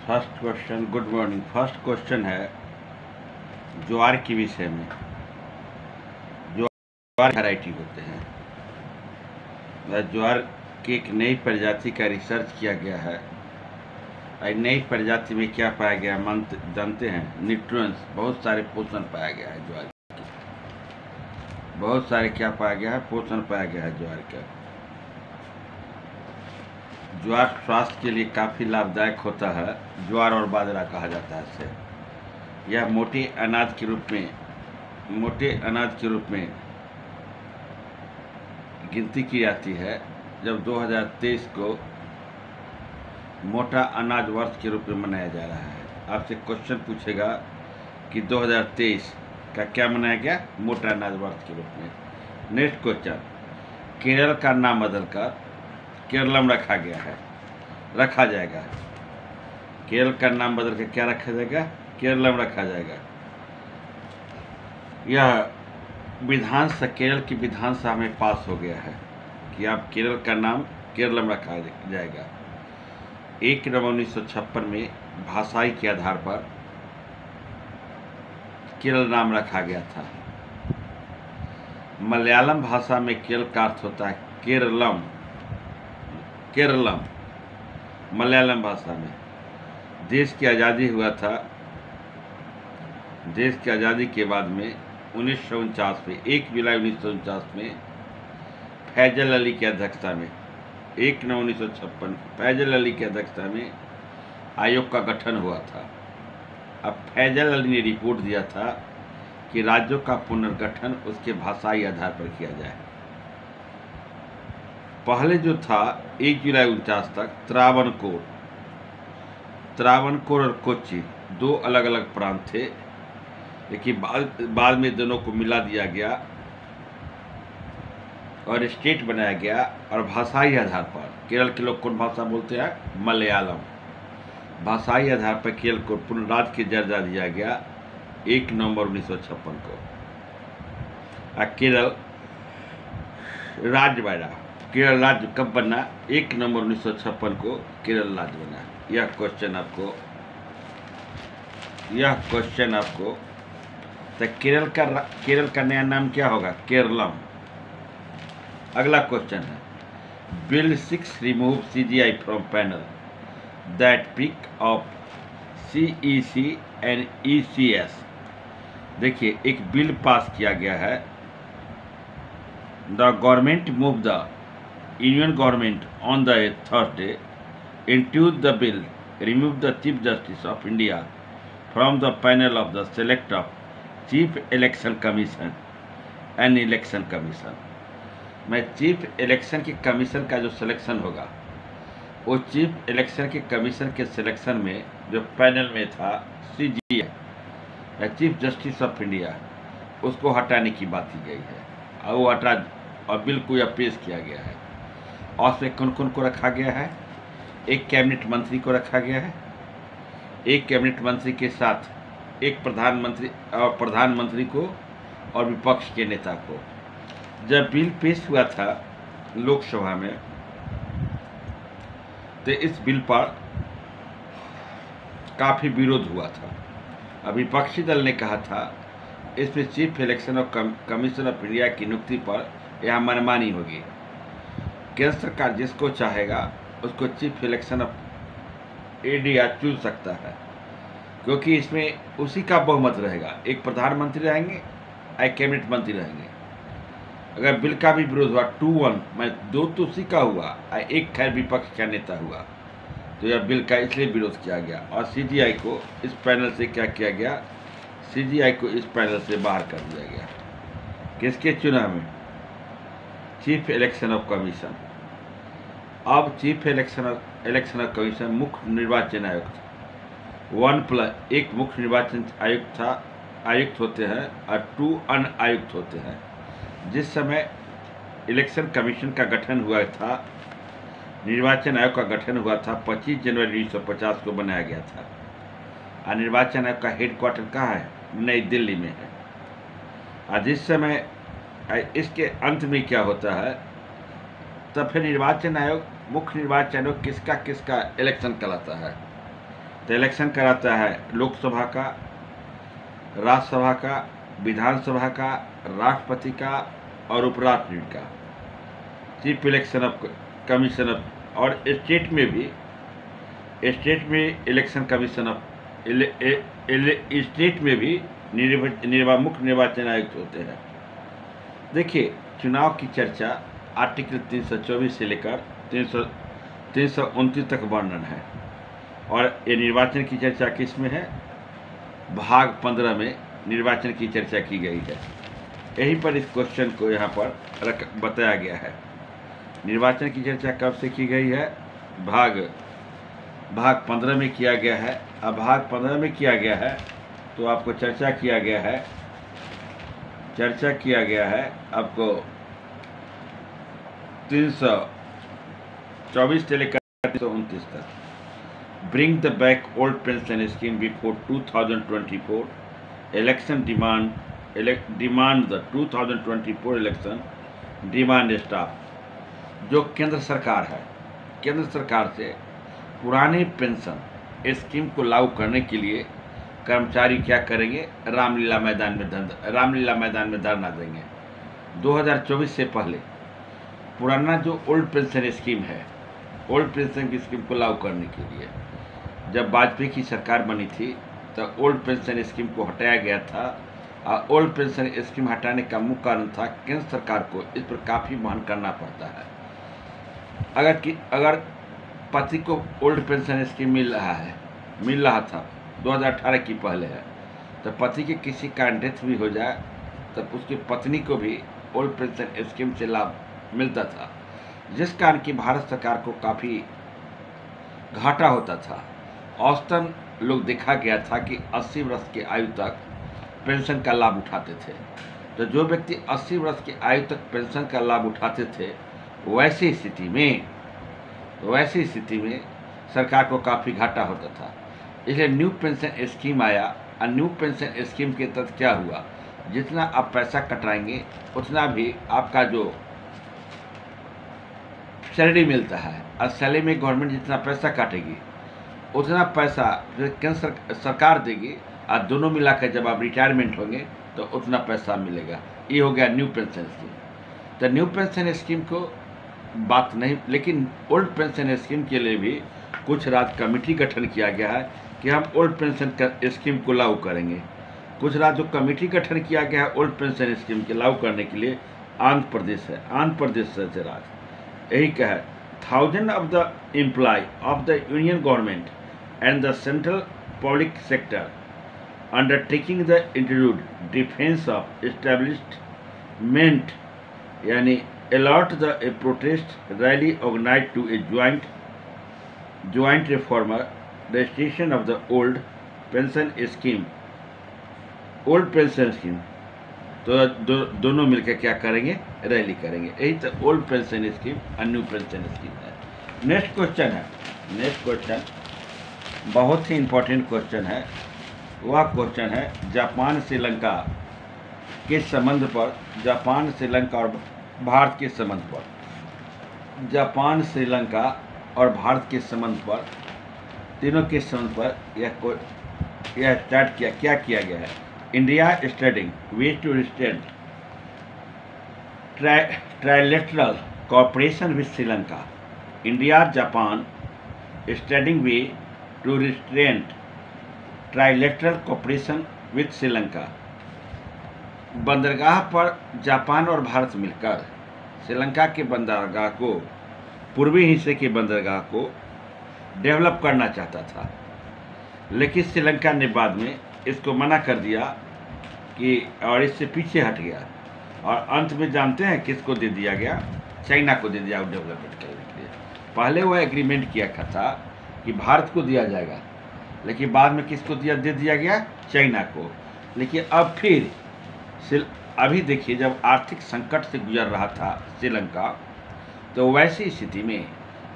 First question, good morning. First question है ज्वार के विषय में। ज्वार वैरायटी होते हैं। ज्वार की एक नई प्रजाति का रिसर्च किया गया है। नई प्रजाति में क्या पाया गया जानते हैं? न्यूट्रिएंट्स, बहुत सारे पोषण पाया गया है ज्वार के। बहुत सारे क्या पाया गया है? पोषण पाया गया है ज्वार का। ज्वार स्वास्थ्य के लिए काफ़ी लाभदायक होता है। ज्वार और बाजरा कहा जाता है इसे। यह मोटे अनाज के रूप में गिनती की जाती है। जब 2023 को मोटा अनाज वर्ष के रूप में मनाया जा रहा है। आपसे क्वेश्चन पूछेगा कि 2023 का क्या मनाया गया? मोटा अनाज वर्ष के रूप में। नेक्स्ट क्वेश्चन, केरल का नाम बदलकर केरलम रखा जाएगा। केरल का नाम बदल के क्या रखा जाएगा? केरलम रखा जाएगा। यह केरल की विधानसभा में पास हो गया है कि अब केरल का नाम केरलम रखा जाएगा। 1 नवंबर 1956 में भाषाई के आधार पर केरल नाम रखा गया था। मलयालम भाषा में केरल का अर्थ होता है केरलम। मलयालम भाषा में देश की आज़ादी हुआ था। देश की आज़ादी के बाद में 1949 में 1 जुलाई 1949 में फैजल अली की अध्यक्षता में 1 नवंबर 1956 फैजल अली की अध्यक्षता में आयोग का गठन हुआ था। अब फैजल अली ने रिपोर्ट दिया था कि राज्यों का पुनर्गठन उसके भाषाई आधार पर किया जाए। पहले जो था 1 जुलाई 1949 तक त्रावणकोर और कोच्चि 2 अलग अलग प्रांत थे, लेकिन बाद में दोनों को मिला दिया गया और स्टेट बनाया गया। और भाषाई आधार पर केरल के लोग कौन भाषा बोलते हैं? मलयालम। भाषाई आधार पर केरल को पूर्ण राज्य की दर्जा दिया गया 1 नवंबर 1956 को। केरल राज्य बना। केरल राज्य कब बना? 1 नवंबर 1956 को केरल राज्य बना। यह क्वेश्चन आपको तो केरल का नया नाम क्या होगा? केरलम। अगला क्वेश्चन है, bill 6 remove CGI from panel that pick of CEC and ECS। देखिए, एक बिल पास किया गया है। The government move the union government on the Thursday introduced the bill remove the Chief Justice of India from the panel of the select of Chief Election Commission and Election Commission। मैं chief election की commission का जो selection होगा, वो chief election के commission के selection में जो पैनल में था CGI या चीफ जस्टिस ऑफ इंडिया, उसको हटाने की बात की गई है। और वो हटा और बिल को यह पेश किया गया है। और उसमें कौन कौन को रखा गया है? एक कैबिनेट मंत्री को रखा गया है। एक कैबिनेट मंत्री के साथ एक प्रधानमंत्री को और विपक्ष के नेता को। जब बिल पेश हुआ था लोकसभा में, तो इस बिल पर काफ़ी विरोध हुआ था। अब विपक्षी दल ने कहा था इसमें चीफ इलेक्शन और कमीशन ऑफ इंडिया की नियुक्ति पर यह मनमानी होगी। केंद्र सरकार जिसको चाहेगा उसको चीफ इलेक्शन ऑफ इंडिया चुन सकता है, क्योंकि इसमें उसी का बहुमत रहेगा। एक प्रधानमंत्री रहेंगे, एक कैबिनेट मंत्री रहेंगे। अगर बिल का भी विरोध हुआ 2-1 में 2 तो उसी का हुआ, एक खैर विपक्ष का नेता हुआ, तो यह बिल का इसलिए विरोध किया गया। और CGI को इस पैनल से क्या किया गया? CGI को इस पैनल से बाहर कर दिया गया। किसके चुनाव में? Chief election of commission. अब चीफ इलेक्शन ऑफ कमीशन मुख्य निर्वाचन आयुक्त 1+1 मुख्य निर्वाचन आयुक्त होते हैं और 2 अन्य आयुक्त होते हैं। जिस समय इलेक्शन कमीशन का गठन हुआ था, निर्वाचन आयोग का गठन हुआ था 25 जनवरी 1950 को बनाया गया था। और निर्वाचन आयोग का हेडक्वार्टर कहाँ है? नई दिल्ली में है। और जिस समय इसके अंत में क्या होता है, तब फिर निर्वाचन आयोग मुख्य निर्वाचन आयोग किसका इलेक्शन कराता है? तो इलेक्शन कराता है लोकसभा का, राज्यसभा का, विधानसभा का, राष्ट्रपति का और उपराष्ट्रपति का, chief election of commission of, और स्टेट में इलेक्शन कमीशन ऑफ, स्टेट में भी मुख्य निर्वाचन आयुक्त होते हैं। देखिए, चुनाव की चर्चा आर्टिकल 324 से लेकर 329 तक वर्णन है, और ये निर्वाचन की चर्चा किस में है? भाग 15 में निर्वाचन की चर्चा की गई है। यहीं पर इस क्वेश्चन को यहाँ पर बताया गया है। निर्वाचन की चर्चा कब से की गई है? भाग 15 में किया गया है। अब भाग 15 में किया गया है तो आपको चर्चा किया गया है आपको 324 से लेकर 329 तक। Bring the back old pension scheme before 2024 election demand the 2024 election demand staff. जो केंद्र सरकार है, केंद्र सरकार से पुराने पेंशन स्कीम को लागू करने के लिए कर्मचारी क्या करेंगे? रामलीला मैदान में धरना देंगे। 2024 से पहले पुराना जो ओल्ड पेंशन स्कीम है, ओल्ड पेंशन की स्कीम को लागू करने के लिए जब वाजपेयी की सरकार बनी थी तो ओल्ड पेंशन स्कीम को हटाया गया था। और ओल्ड पेंशन स्कीम हटाने का मुख्य कारण था केंद्र सरकार को इस पर काफ़ी वहन करना पड़ता है। अगर पति को ओल्ड पेंशन स्कीम मिल रहा था 2018 की पहले है, तो पति के किसी कारण डेथ भी हो जाए तब उसकी पत्नी को भी ओल्ड पेंशन स्कीम से लाभ मिलता था, जिस कारण कि भारत सरकार को काफ़ी घाटा होता था। औसतन लोग देखा गया था कि 80 वर्ष की आयु तक पेंशन का लाभ उठाते थे। तो जो व्यक्ति 80 वर्ष की आयु तक पेंशन का लाभ उठाते थे, वैसी स्थिति में सरकार को काफ़ी घाटा होता था। इसलिए न्यू पेंशन स्कीम आया, और न्यू पेंशन स्कीम के तहत क्या हुआ? जितना आप पैसा कटाएंगे उतना भी आपका जो सैलरी मिलता है, और सैलरी में गवर्नमेंट जितना पैसा काटेगी उतना पैसा जो केंद्र सरकार देगी, और दोनों मिलाकर जब आप रिटायरमेंट होंगे तो उतना पैसा मिलेगा। ये हो गया न्यू पेंशन स्कीम। तो न्यू पेंशन स्कीम को बात नहीं, लेकिन ओल्ड पेंशन स्कीम के लिए भी कुछ राज्य कमेटी गठन किया गया है कि हम ओल्ड पेंशन स्कीम को लागू करेंगे। कुछ राज्य जो कमेटी गठन किया गया है ओल्ड पेंशन स्कीम के लागू करने के लिए आंध्र प्रदेश है। आंध्र प्रदेश से राज्य यही कहा है, 1000 of the employee of the union government and the central public sector undertaking the introduced defense of establishment यानी allot the a protest rally organized to a joint reformer registration of the old pension scheme तो दोनों मिलकर क्या करेंगे? Rally करेंगे। यही तो old pension scheme और न्यू पेंशन स्कीम है। नेक्स्ट क्वेश्चन बहुत ही इंपॉर्टेंट क्वेश्चन है। वह क्वेश्चन है जापान श्रीलंका के संबंध पर, जापान श्रीलंका और भारत के संबंध पर। जापान श्रीलंका और भारत के संबंध पर, तीनों के संबंध पर यह स्टार्ट क्या किया गया है? India studying ways to extend trilateral cooperation with Sri Lanka. India Japan studying way to extend trilateral cooperation with Sri Lanka. बंदरगाह पर जापान और भारत मिलकर श्रीलंका के बंदरगाह को, पूर्वी हिस्से के बंदरगाह को डेवलप करना चाहता था, लेकिन श्रीलंका ने बाद में इसको मना कर दिया कि, और इससे पीछे हट गया, और अंत में जानते हैं किसको दे दिया गया? चाइना को दे दिया डेवलपमेंट करने के लिए। पहले वह एग्रीमेंट किया था कि भारत को दिया जाएगा, लेकिन बाद में किसको दे दिया गया? चाइना को। लेकिन अब फिर अभी देखिए, जब आर्थिक संकट से गुजर रहा था श्रीलंका, तो वैसी स्थिति में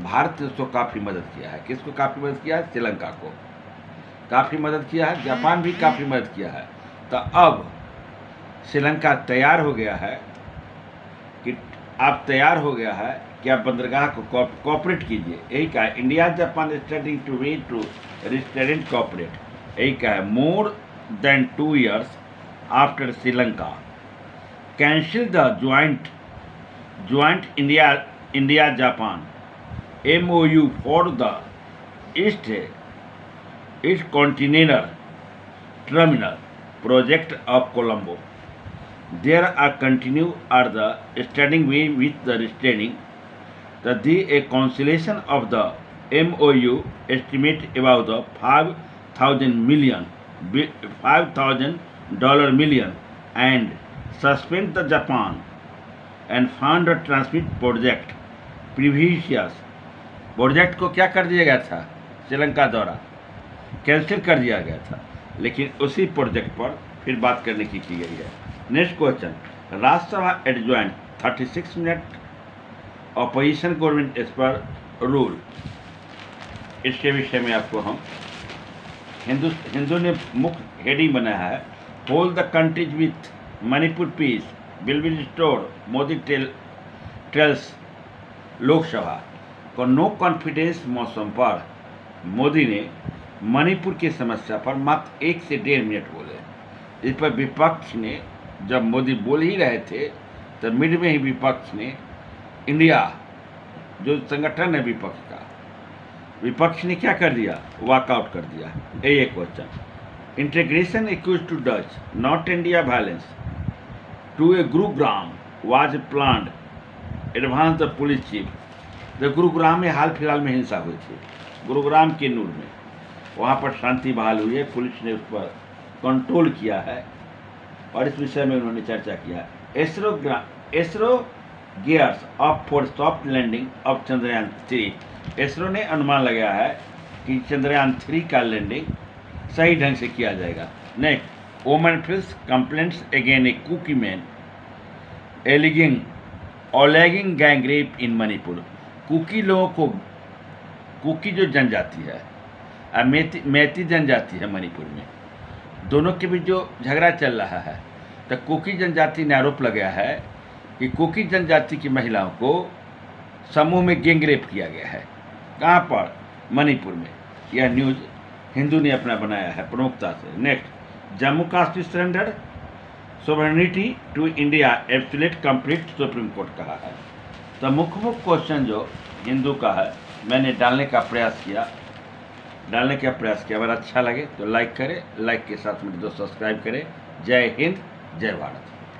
भारत ने उसको काफ़ी मदद किया है। किसको काफ़ी मदद किया है? श्रीलंका को काफ़ी मदद किया है। जापान भी काफ़ी मदद किया है। तो अब श्रीलंका तैयार हो गया है कि आप बंदरगाह को कॉपरेट कीजिए, यही कहा। India Japan studying two way to restaurant cooperate, यही कहा है। More than 2 years after Sri Lanka cancel the joint India Japan MOU for the east container terminal project of Colombo. There are continue are the standing way with the restraining a cancellation of the MOU estimate about the $5,000 million and suspend the Japan and fund the transmit project. Previous project को क्या कर दिया गया था, श्रीलंका द्वारा cancel कर दिया गया था, लेकिन उसी प्रोजेक्ट पर फिर बात करने की गई है। Next question, Rajya Sabha adjourned 36 minute opposition government as per rule, इसके विषय में आपको हम हिंदू ने मुख्य हेडिंग बनाया है, hold the countries with Manipur peace will be restored, Modi tells Lok Sabha को नो कॉन्फिडेंस मौसम पर। मोदी ने मणिपुर की समस्या पर मात्र 1 से 1.5 मिनट बोले। इस पर विपक्ष ने, जब मोदी बोल ही रहे थे तो मिड में ही विपक्ष ने, इंडिया जो संगठन है विपक्ष का, विपक्ष ने क्या कर दिया, वॉकआउट कर दिया। ये question, integration equals to dutch not India violence to a Gurugram was planned advance the police chief. जो गुरुग्राम में हाल फिलहाल में हिंसा हुई थी, गुरुग्राम के नूर में, वहाँ पर शांति बहाल हुई है, पुलिस ने उस पर कंट्रोल किया है और इस विषय में उन्होंने चर्चा किया। ISRO gears up for soft landing of Chandrayaan 3। ISRO ने अनुमान लगाया है कि चंद्रयान 3 का लैंडिंग सही ढंग से किया जाएगा। Next, woman files complaints against a Kuki man alleging gang rape in Manipur. Kuki लोगों को, कुकी जो जनजाति है, मैती जनजाति है मणिपुर में, दोनों के बीच जो झगड़ा चल रहा है, तो कुकी जनजाति ने आरोप लगाया है कि कुकी जनजाति की महिलाओं को समूह में गैंग रेप किया गया है। कहाँ पर, मणिपुर में। यह न्यूज़ हिंदू ने अपना बनाया है प्रमुखता से। Next, Jammu Kashmir surrender sovereignty to India absolute complete, supreme court कहा है। तो मुख्य क्वेश्चन जो हिंदू का है, मैंने डालने का प्रयास किया। अगर अच्छा लगे तो लाइक करें, लाइक के साथ मेरे दोस्त सब्सक्राइब करें। जय हिंद, जय भारत।